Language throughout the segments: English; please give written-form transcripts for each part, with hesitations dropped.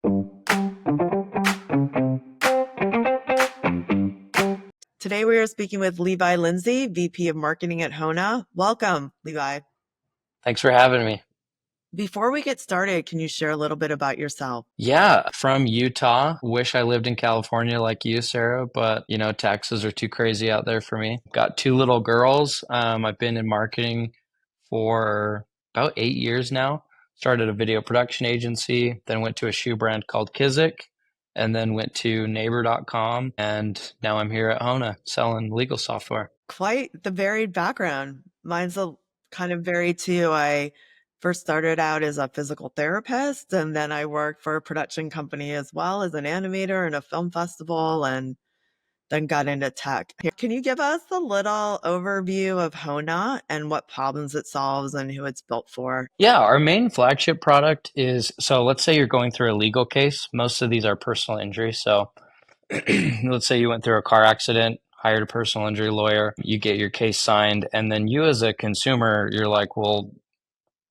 Today we are speaking with Levi Lindsay, VP of Marketing at Hona. Welcome, Levi. Thanks for having me. Before we get started, can you share a little bit about yourself? Yeah, from Utah. Wish I lived in California like you, Sarah, but taxes are too crazy out there for me. Got two little girls. I've been in marketing for about 8 years now. Started a video production agency, then went to a shoe brand called Kizik, and then went to neighbor.com. And now I'm here at Hona selling legal software. Quite the varied background. Mine's a kind of varied too. I first started out as a physical therapist, and then I worked for a production company as well as an animator and a film festival, and then got into tech. Can you give us a little overview of Hona and what problems it solves and who it's built for? Yeah, our main flagship product is, so let's say you're going through a legal case. Most of these are personal injury. So let's say you went through a car accident, hired a personal injury lawyer, you get your case signed, and then you as a consumer, you're like, well,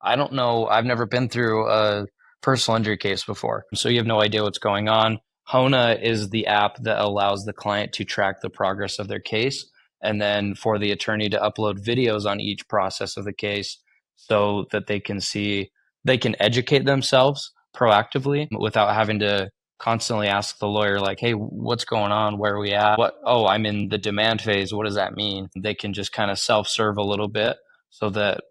I don't know, I've never been through a personal injury case before. So you have no idea what's going on. Hona is the app that allows the client to track the progress of their case and then for the attorney to upload videos on each process of the case so that they can educate themselves proactively without having to constantly ask the lawyer like, hey, what's going on, where are we at, I'm in the demand phase, what does that mean? They can just kind of self-serve a little bit so that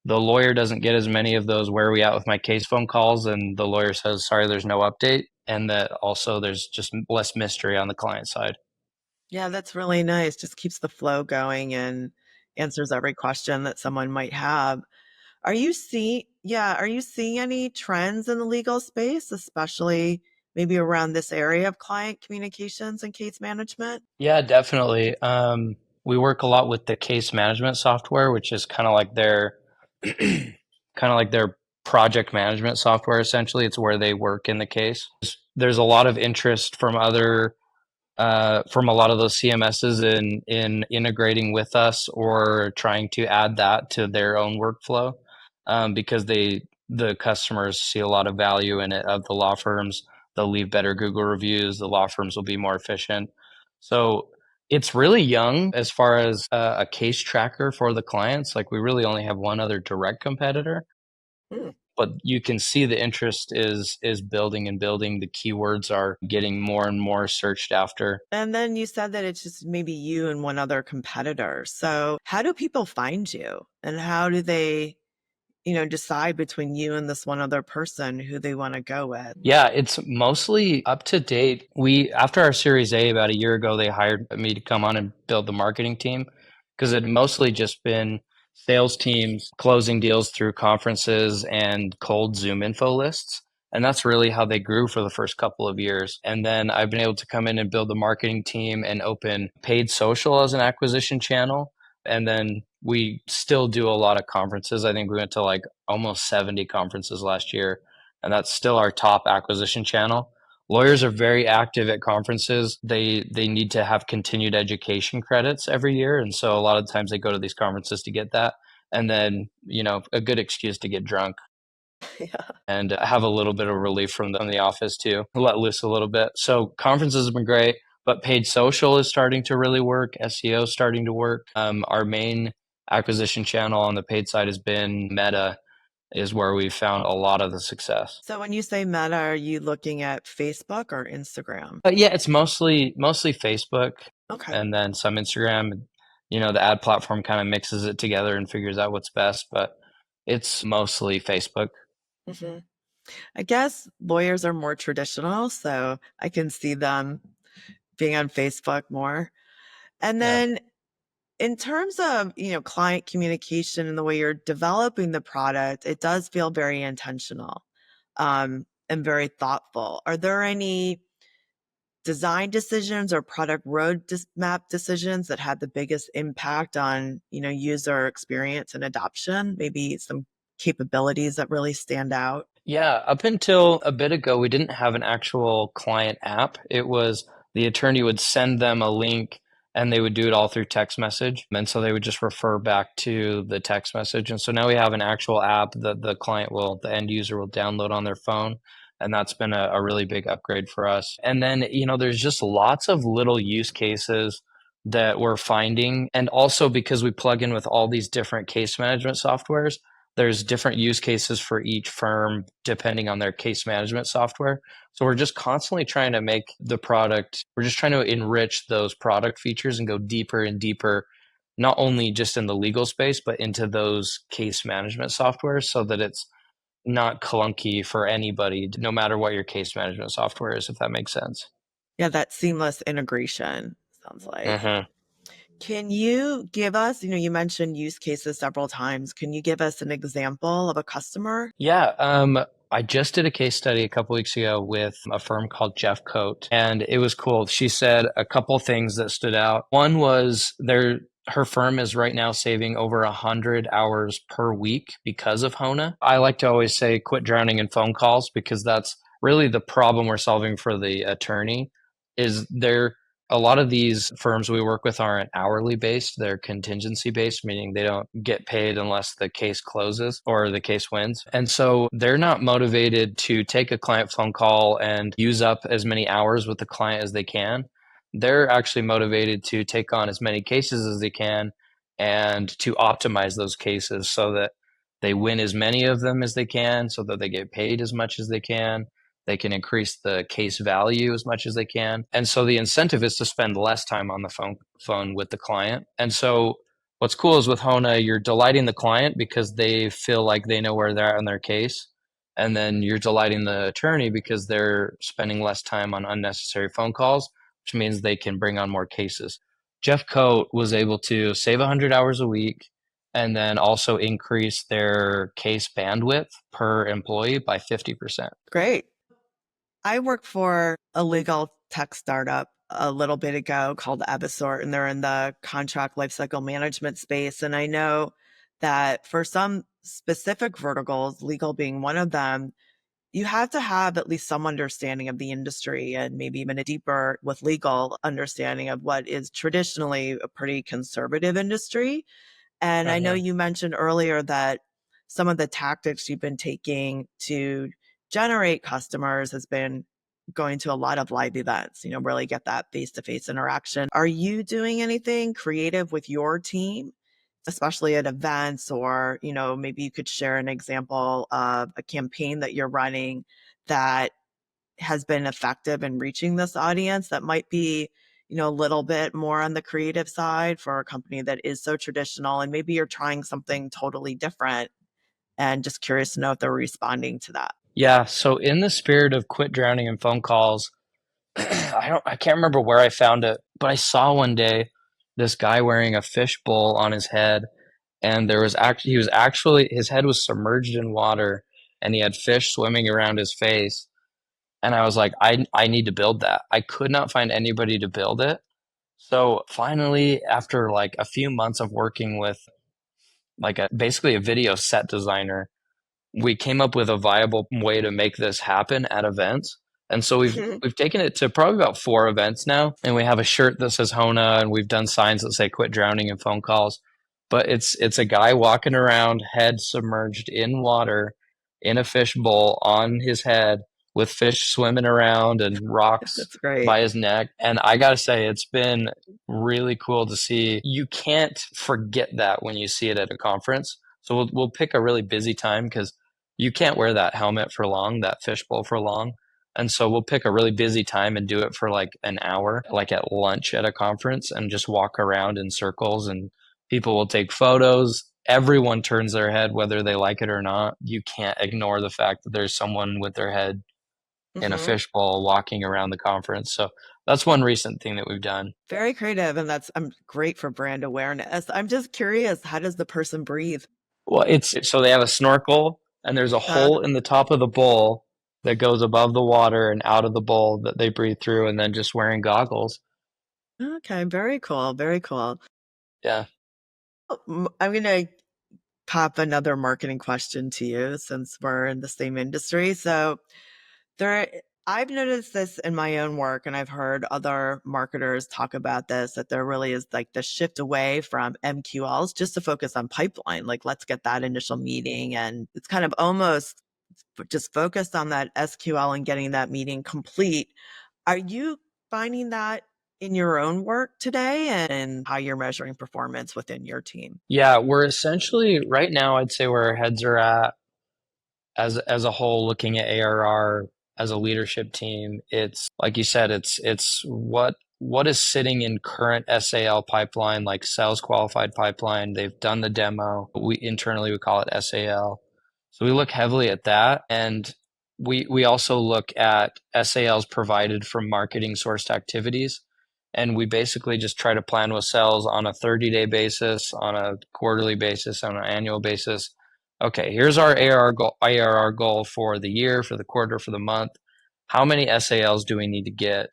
the lawyer doesn't get as many of those where are we at with my case phone calls and the lawyer says sorry there's no update, and that also there's just less mystery on the client side. Yeah, that's really nice. Just keeps the flow going and answers every question that someone might have. Are you seeing any trends in the legal space, especially maybe around this area of client communications and case management? Yeah, definitely. We work a lot with the case management software, which is kind of like their project management software. Essentially, it's where they work in the case. There's a lot of interest from a lot of those CMSs in integrating with us or trying to add that to their own workflow, because the customers see a lot of value in it of the law firms. They'll leave better Google reviews. The law firms will be more efficient. So it's really young as far as a case tracker for the clients. Like we really only have one other direct competitor, Hmm. but you can see the interest is building and building. The keywords are getting more and more searched after. And then you said that it's just maybe you and one other competitor. So how do people find you? And how do they, decide between you and this one other person who they want to go with? Yeah, it's mostly up to date. We, after our Series A about a year ago, they hired me to come on and build the marketing team because it had mostly just been sales teams closing deals through conferences and cold Zoom info lists. And that's really how they grew for the first couple of years. And then I've been able to come in and build the marketing team and open paid social as an acquisition channel. And then we still do a lot of conferences. I think we went to like almost 70 conferences last year, and that's still our top acquisition channel. Lawyers are very active at conferences. They need to have continued education credits every year, and so a lot of times they go to these conferences to get that, and then a good excuse to get drunk Yeah. and have a little bit of relief from the office too, let loose a little bit. So conferences have been great, but paid social is starting to really work. SEO is starting to work. Our main acquisition channel on the paid side has been Meta, is where we've found a lot of the success. So when you say Meta, are you looking at Facebook or Instagram? But yeah, it's mostly Facebook Okay. and then some Instagram. The ad platform kind of mixes it together and figures out what's best, but it's mostly Facebook. Hmm. I guess lawyers are more traditional, so I can see them being on Facebook more. And Yeah. then in terms of, client communication and the way you're developing the product, it does feel very intentional, and very thoughtful. Are there any design decisions or product roadmap decisions that had the biggest impact on, user experience and adoption? Maybe some capabilities that really stand out? Yeah, up until a bit ago, we didn't have an actual client app. It was the attorney would send them a link and they would do it all through text message. And so they would just refer back to the text message. And so now we have an actual app that the end user will download on their phone. And that's been a really big upgrade for us. And then, there's just lots of little use cases that we're finding. And also because we plug in with all these different case management softwares, there's different use cases for each firm depending on their case management software. So we're just constantly trying to make the product, we're just trying to enrich those product features and go deeper and deeper, not only just in the legal space, but into those case management softwares so that it's not clunky for anybody, no matter what your case management software is, if that makes sense. Yeah, that seamless integration sounds like. Hmm. Can you give us, you mentioned use cases several times. Can you give us an example of a customer? Yeah, I just did a case study a couple weeks ago with a firm called Jeff Coat, and it was cool. She said a couple things that stood out. One was her firm is right now saving over 100 hours per week because of Hona. I like to always say quit drowning in phone calls because that's really the problem we're solving for the attorney is a lot of these firms we work with aren't hourly based, they're contingency based, meaning they don't get paid unless the case closes or the case wins. And so they're not motivated to take a client phone call and use up as many hours with the client as they can. They're actually motivated to take on as many cases as they can and to optimize those cases so that they win as many of them as they can, so that they get paid as much as they can, they can increase the case value as much as they can. And so the incentive is to spend less time on the phone with the client. And so what's cool is with Hona, you're delighting the client because they feel like they know where they're at in their case. And then you're delighting the attorney because they're spending less time on unnecessary phone calls, which means they can bring on more cases. Jeff Coat was able to save 100 hours a week and then also increase their case bandwidth per employee by 50%. Great. I worked for a legal tech startup a little bit ago called Evisort, and they're in the contract lifecycle management space. And I know that for some specific verticals, legal being one of them, you have to have at least some understanding of the industry and maybe even a deeper with legal understanding of what is traditionally a pretty conservative industry. And I know Mhm. you mentioned earlier that some of the tactics you've been taking to generate customers has been going to a lot of live events, really get that face to face interaction. Are you doing anything creative with your team, especially at events? Or, maybe you could share an example of a campaign that you're running that has been effective in reaching this audience that might be, a little bit more on the creative side for a company that is so traditional, and maybe you're trying something totally different and just curious to know if they're responding to that. Yeah, so in the spirit of quit drowning in phone calls, I can't remember where I found it, but I saw one day this guy wearing a fish bowl on his head, and he was actually his head was submerged in water, and he had fish swimming around his face. And I was like, I need to build that. I could not find anybody to build it. So finally, after like a few months of working with like basically a video set designer, we came up with a viable way to make this happen at events. And so we've taken it to probably about 4 events now, and we have a shirt that says Hona, and we've done signs that say "Quit drowning in phone calls." But it's a guy walking around, head submerged in water, in a fish bowl on his head, with fish swimming around and rocks That's great. by his neck. And I gotta say, it's been really cool to see. You can't forget that when you see it at a conference. So we'll pick a really busy time because you can't wear that helmet for long, that fishbowl for long. And so we'll pick a really busy time and do it for like an hour, like at lunch at a conference, and just walk around in circles, and people will take photos. Everyone turns their head whether they like it or not. You can't ignore the fact that there's someone with their head in a Hmm. fishbowl walking around the conference. So that's one recent thing that we've done. Very creative, and that's great for brand awareness. I'm just curious, how does the person breathe? Well, it's so they have a snorkel and there's a Uh, hole in the top of the bowl that goes above the water and out of the bowl that they breathe through, and then just wearing goggles. okay, very cool, very cool. Yeah. I'm gonna pop another marketing question to you since we're in the same industry. So there, I've noticed this in my own work, and I've heard other marketers talk about this, that there really is like the shift away from MQLs just to focus on pipeline. Like, let's get that initial meeting. And it's kind of almost just focused on that SQL and getting that meeting complete. Are you finding that in your own work today and how you're measuring performance within your team? Yeah, we're essentially right now, I'd say where our heads are at as a whole, looking at ARR as a leadership team, it's like you said, it's what is sitting in current SAL pipeline, like sales qualified pipeline. They've done the demo. We internally we call it SAL. So we look heavily at that, and we also look at SALs provided from marketing sourced activities. And we basically just try to plan with sales on a 30-day basis, on a quarterly basis, on an annual basis. Okay, here's our ARR goal for the year, for the quarter, for the month. How many SALs do we need to get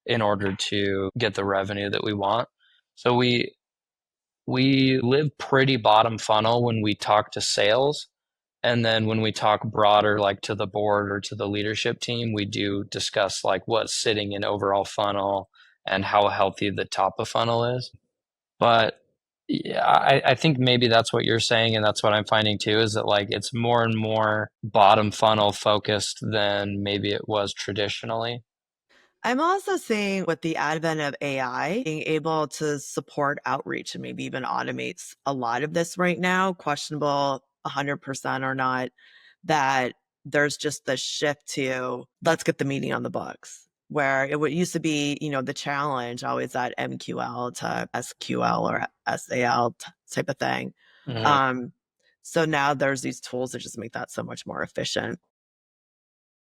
in order to get the revenue that we want? So we live pretty bottom funnel when we talk to sales. And then when we talk broader, like to the board or to the leadership team, we do discuss like what's sitting in overall funnel and how healthy the top of funnel is. But yeah, I think maybe that's what you're saying, and that's what I'm finding too, is that like it's more and more bottom funnel focused than maybe it was traditionally. I'm also seeing with the advent of AI, being able to support outreach and maybe even automates a lot of this right now, questionable 100% or not, that there's just this shift to let's get the meeting on the books. Where it would used to be, the challenge always that MQL to SQL or SAL type of thing. Mhm. Um, so now there's these tools that just make that so much more efficient.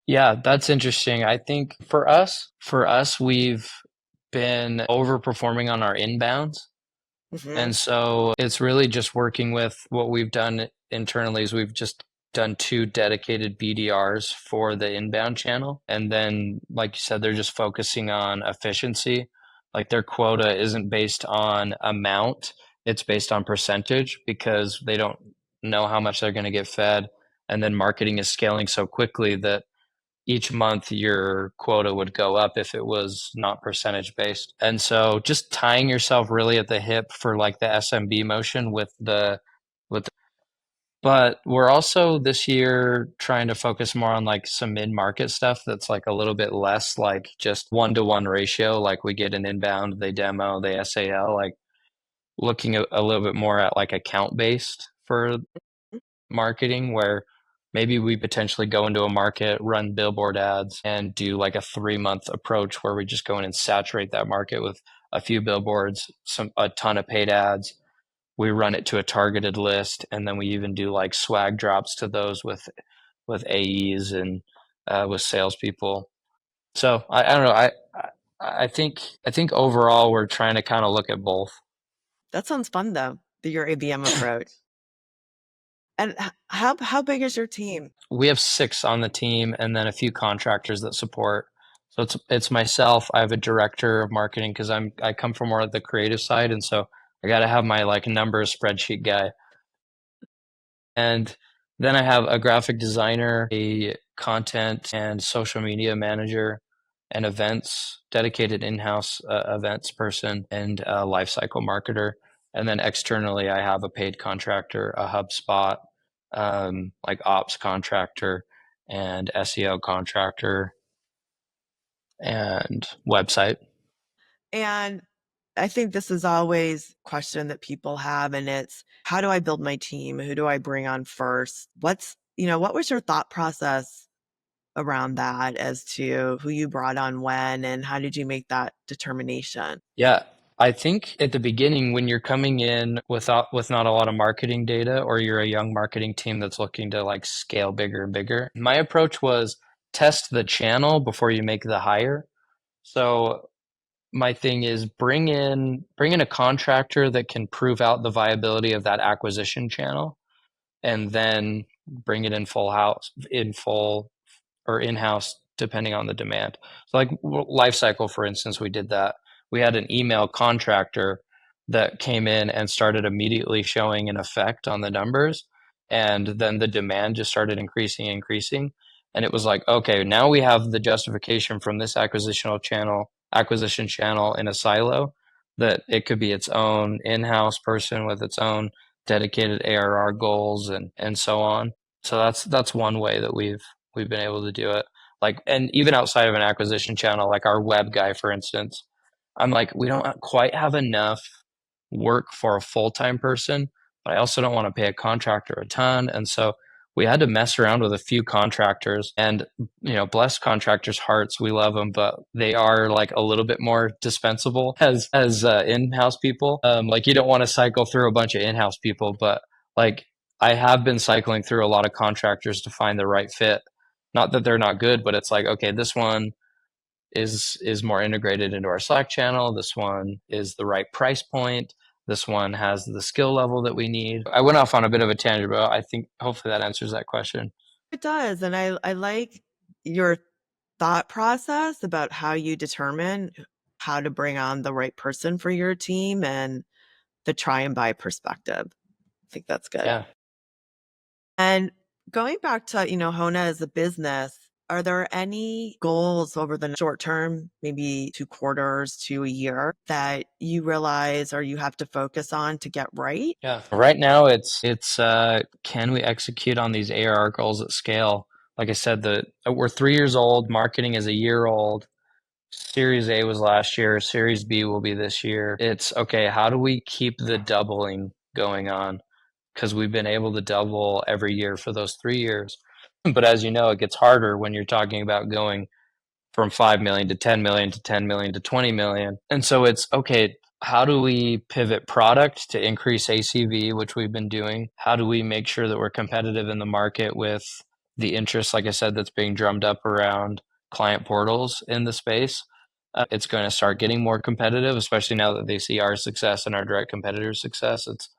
Yeah, that's interesting. I think for us, we've been overperforming on our inbounds. Hmm. And so it's really just working with what we've done internally is we've just done two dedicated BDRs for the inbound channel. And then, like you said, they're just focusing on efficiency. Like their quota isn't based on amount, it's based on percentage because they don't know how much they're going to get fed. And then marketing is scaling so quickly that each month your quota would go up if it was not percentage based. And so just tying yourself really at the hip for like the SMB motion with but we're also this year trying to focus more on like some mid-market stuff that's like a little bit less like just 1-to-1 ratio, like we get an inbound, they demo, they SAL, like looking a little bit more at like account based for marketing where maybe we potentially go into a market, run billboard ads, and do like a 3-month approach where we just go in and saturate that market with a few billboards, a ton of paid ads. We run it to a targeted list, and then we even do like swag drops to those with AEs and with salespeople. So I don't know. I think overall we're trying to kind of look at both. That sounds fun though, your ABM approach. And how big is your team? We have 6 on the team and then a few contractors that support. So it's myself. I have a director of marketing because I come from more of the creative side, and so I got to have my like numbers spreadsheet guy. And then I have a graphic designer, a content and social media manager, an events dedicated in-house events person, and a lifecycle marketer. And then externally, I have a paid contractor, a HubSpot, like ops contractor, and SEO contractor, and website. And I think this is always a question that people have, and it's how do I build my team? Who do I bring on first? What was your thought process around that as to who you brought on when, and how did you make that determination? Yeah, I think at the beginning when you're coming in with not a lot of marketing data or you're a young marketing team that's looking to like scale bigger and bigger, my approach was test the channel before you make the hire. So my thing is bring in a contractor that can prove out the viability of that acquisition channel and then bring it in full or in-house depending on the demand. So like Lifecycle, for instance, we did that. We had an email contractor that came in and started immediately showing an effect on the numbers. And then the demand just started increasing. And it was like, okay, now we have the justification from this acquisition channel in a silo that it could be its own in-house person with its own dedicated ARR goals and so on. So that's one way that we've been able to do it. Like, and even outside of an acquisition channel, like our web guy, for instance, I'm like, we don't quite have enough work for a full-time person, but I also don't want to pay a contractor a ton. And so we had to mess around with a few contractors and, bless contractors' hearts. We love them, but they are like a little bit more dispensable as in-house people. Like you don't want to cycle through a bunch of in-house people, but like I have been cycling through a lot of contractors to find the right fit. Not that they're not good, but it's like, okay, this one is more integrated into our Slack channel. This one is the right price point. This one has the skill level that we need. I went off on a bit of a tangent, but I think hopefully that answers that question. It does. And I like your thought process about how you determine how to bring on the right person for your team and the try and buy perspective. I think that's good. Yeah. And going back to, Hona as a business, are there any goals over the short term, maybe 2 quarters to a year, that you realize or you have to focus on to get right? Yeah. Right now it's can we execute on these ARR goals at scale? Like I said, we're 3 years old, marketing is a year old. Series A was last year, Series B will be this year. It's okay, how do we keep the doubling going on? Because we've been able to double every year for those 3 years. But as you know, it gets harder when you're talking about going from 5 million to 10 million to 10 million to 20 million. And so it's okay, how do we pivot product to increase ACV, which we've been doing? How do we make sure that we're competitive in the market with the interest, like I said, that's being drummed up around client portals in the space? It's going to start getting more competitive, especially now that they see our success and our direct competitors' success. It's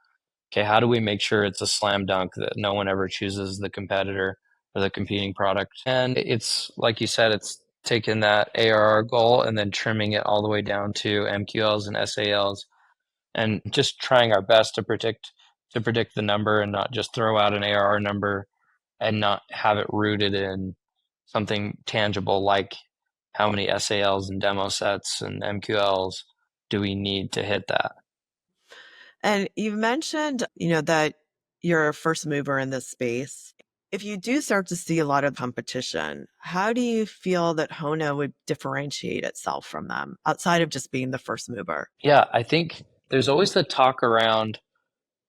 okay, how do we make sure it's a slam dunk that no one ever chooses the competitor or the competing product? And it's like you said, it's taking that ARR goal and then trimming it all the way down to MQLs and SALs and just trying our best to predict the number and not just throw out an ARR number and not have it rooted in something tangible like how many SALs and demo sets and MQLs do we need to hit that? And you mentioned, that you're a first mover in this space. If you do start to see a lot of competition, how do you feel that Hona would differentiate itself from them outside of just being the first mover? Yeah, I think there's always the talk around,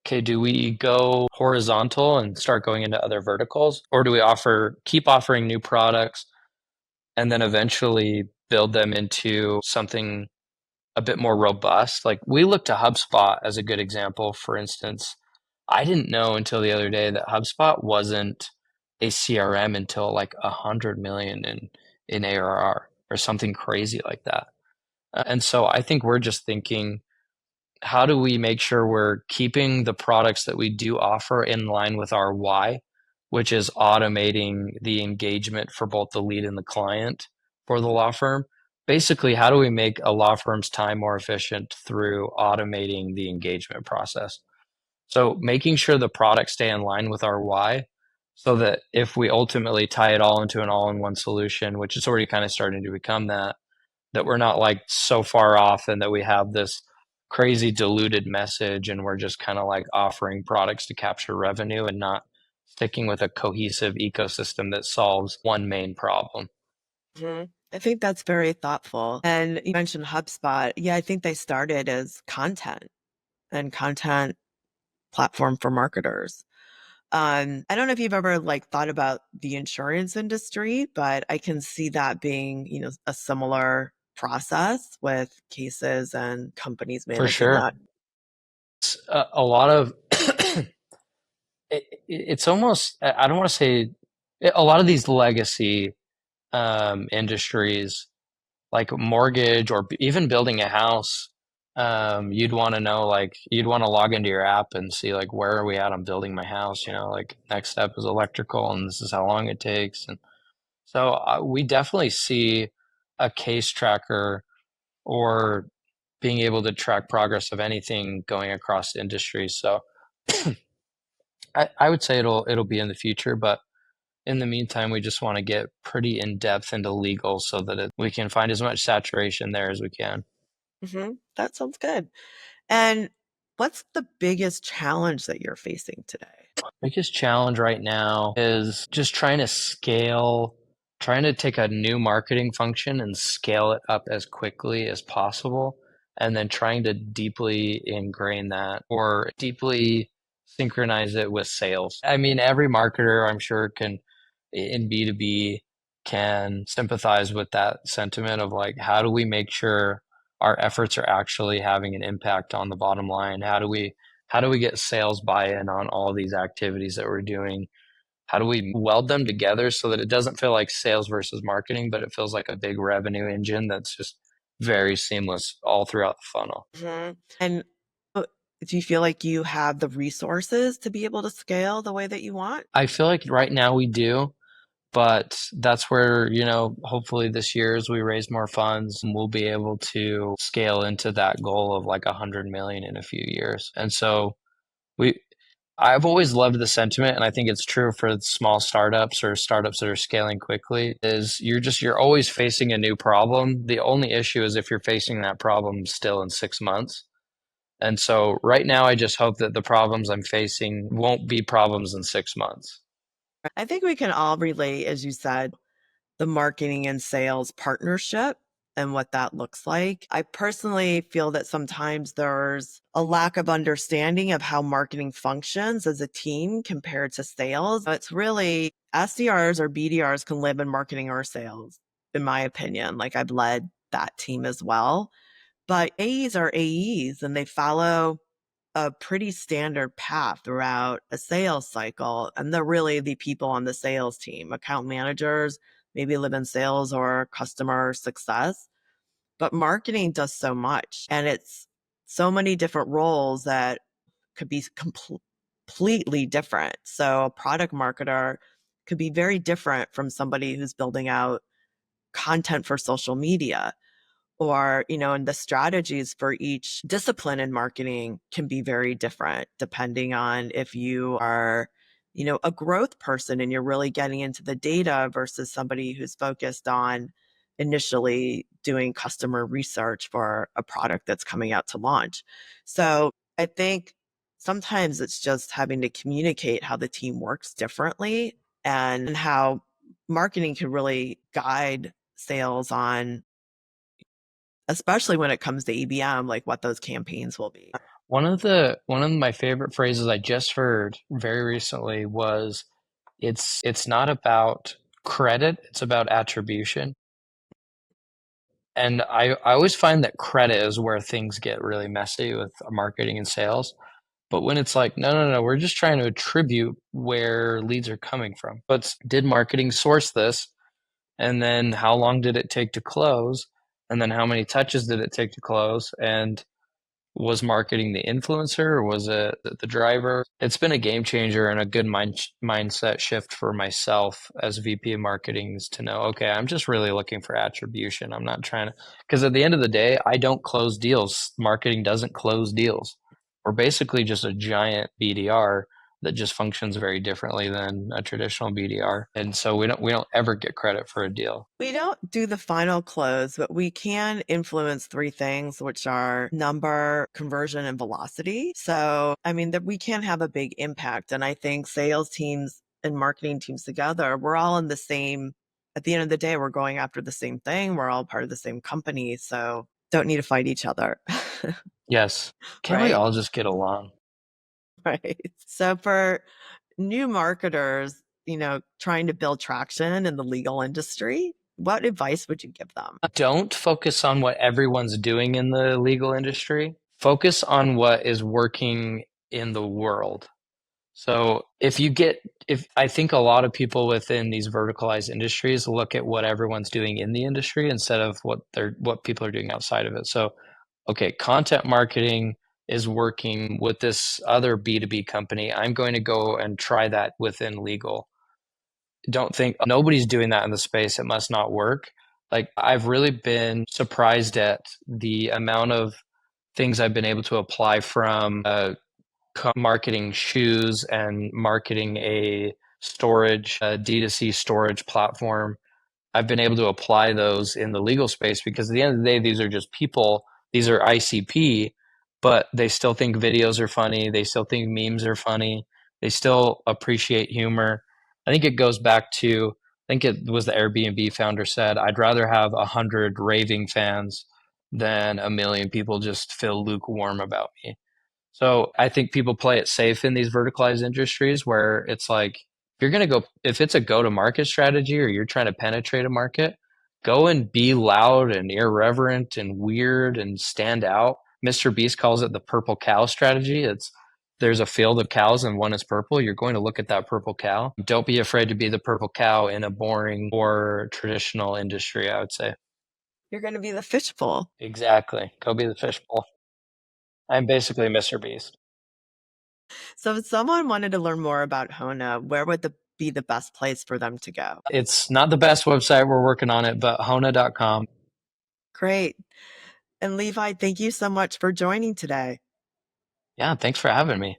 okay, do we go horizontal and start going into other verticals, or do we keep offering new products and then eventually build them into something a bit more robust? Like we look to HubSpot as a good example, for instance. I didn't know until the other day that HubSpot wasn't a CRM until like 100 million in ARR or something crazy like that. And so I think we're just thinking, how do we make sure we're keeping the products that we do offer in line with our why, which is automating the engagement for both the lead and the client for the law firm? Basically, how do we make a law firm's time more efficient through automating the engagement process? So making sure the products stay in line with our why, so that if we ultimately tie it all into an all-in-one solution, which is already kind of starting to become that we're not like so far off and that we have this crazy diluted message and we're just kind of like offering products to capture revenue and not sticking with a cohesive ecosystem that solves one main problem. Mhm. I think that's very thoughtful. And you mentioned HubSpot. Yeah, I think they started as content platform for marketers. I don't know if you've ever thought about the insurance industry, but I can see that being, a similar process with cases and companies For managing sure. that. It's a lot of it's almost, I don't want to say, a lot of these legacy industries like mortgage or even building a house, you'd want to know, like, you'd want to log into your app and see, like, where are we at on building my house? Like, next step is electrical, and this is how long it takes. And so we definitely see a case tracker or being able to track progress of anything going across industries. So I would say it'll be in the future, but in the meantime, we just want to get pretty in depth into legal so that we can find as much saturation there as we can. That sounds good. And what's the biggest challenge that you're facing today? Biggest challenge right now is just trying to scale, trying to take a new marketing function and scale it up as quickly as possible, and then trying to deeply ingrain that or deeply synchronize it with sales. I mean, every marketer, I'm sure, can in B2B can sympathize with that sentiment of like, how do we make sure our efforts are actually having an impact on the bottom line? How do we get sales buy-in on all these activities that we're doing? How do we weld them together so that it doesn't feel like sales versus marketing, but it feels like a big revenue engine that's just very seamless all throughout the funnel? Mhm. And do you feel like you have the resources to be able to scale the way that you want? I feel like right now we do, but that's where, hopefully this year as we raise more funds, we'll be able to scale into that goal of like 100 million in a few years. And so we I've always loved the sentiment, and I think it's true for small startups or startups that are scaling quickly, is you're always facing a new problem. The only issue is if you're facing that problem still in 6 months. And so right now, I just hope that the problems I'm facing won't be problems in 6 months. I think we can all relate, as you said, the marketing and sales partnership and what that looks like. I personally feel that sometimes there's a lack of understanding of how marketing functions as a team compared to sales. It's really SDRs or BDRs can live in marketing or sales, in my opinion. Like I've led that team as well. But AEs are AEs and they follow a pretty standard path throughout a sales cycle. And they're really the people on the sales team. Account managers maybe live in sales or customer success, but marketing does so much. And it's so many different roles that could be completely different. So a product marketer could be very different from somebody who's building out content for social media, or and the strategies for each discipline in marketing can be very different depending on if you are a growth person and you're really getting into the data versus somebody who's focused on initially doing customer research for a product that's coming out to launch. So I think sometimes it's just having to communicate how the team works differently and how marketing can really guide sales on, especially when it comes to EBM, like what those campaigns will be. One of my favorite phrases I just heard very recently was it's not about credit, it's about attribution. And I always find that credit is where things get really messy with marketing and sales. But when it's like, no, no, no, we're just trying to attribute where leads are coming from. But did marketing source this? And then how long did it take to close? And then how many touches did it take to close? And was marketing the influencer or was it the driver? It's been a game changer and a good mindset shift for myself as VP of marketing is to know, okay, I'm just really looking for attribution. I'm not trying to, because at the end of the day, I don't close deals. Marketing doesn't close deals. We're basically just a giant BDR that just functions very differently than a traditional BDR. And so we don't ever get credit for a deal. We don't do the final close, but we can influence three things, which are number, conversion, and velocity. So, I mean, that we can have a big impact. And I think sales teams and marketing teams together, we're all in the same, at the end of the day, we're going after the same thing. We're all part of the same company. So, don't need to fight each other. Yes. Can't we Right. all just get along? Right. So, for new marketers, trying to build traction in the legal industry, what advice would you give them? Don't focus on what everyone's doing in the legal industry. Focus on what is working in the world. So if I think a lot of people within these verticalized industries look at what everyone's doing in the industry instead of what people are doing outside of it. So, okay, content marketing is working with this other B2B company. I'm going to go and try that within legal. Don't think nobody's doing that in the space. It must not work. Like I've really been surprised at the amount of things I've been able to apply from marketing shoes and marketing a D2C storage platform. I've been able to apply those in the legal space because at the end of the day, these are just people. These are ICP, but they still think videos are funny. They still think memes are funny. They still appreciate humor. I think it goes back to, I think it was the Airbnb founder said, I'd rather have 100 raving fans than a million people just feel lukewarm about me. So I think people play it safe in these verticalized industries where it's like, if you're going to go, if it's a go to market strategy or you're trying to penetrate a market, go and be loud and irreverent and weird and stand out. Mr. Beast calls it the purple cow strategy. It's there's a field of cows and one is purple. You're going to look at that purple cow. Don't be afraid to be the purple cow in a boring or traditional industry, I would say. You're going to be the fishbowl. Exactly. Go be the fishbowl. I'm basically Mr. Beast. So if someone wanted to learn more about Hona, where would be the best place for them to go? It's not the best website. We're working on it, but Hona.com. Great. And Levi, thank you so much for joining today. Yeah, thanks for having me.